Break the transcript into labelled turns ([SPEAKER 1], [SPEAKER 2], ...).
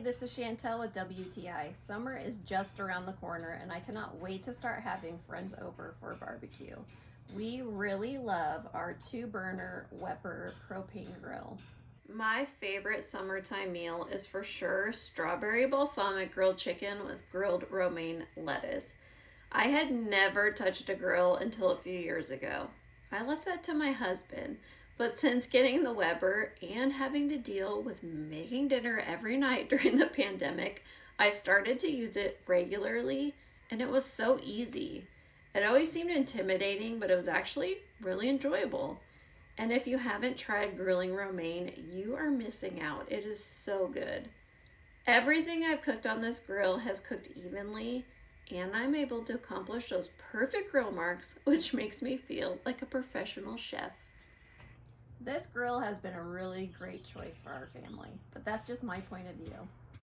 [SPEAKER 1] this is Chantel with WTI. Summer is just around the corner and I cannot wait to start having friends over for a barbecue. We really love our 2-burner Weber propane grill. My favorite summertime meal is for sure strawberry balsamic grilled chicken with grilled romaine lettuce. I had never touched a grill until a few years ago. I left that to my husband, but since getting the Weber and having to deal with making dinner every night during the pandemic, I started to use it regularly and it was so easy. It always seemed intimidating, but it was actually really enjoyable. And if you haven't tried grilling romaine, you are missing out. It is so good. Everything I've cooked on this grill has cooked evenly, and I'm able to accomplish those perfect grill marks, which makes me feel like a professional chef. This grill has been a really great choice for our family, but that's just my point of view.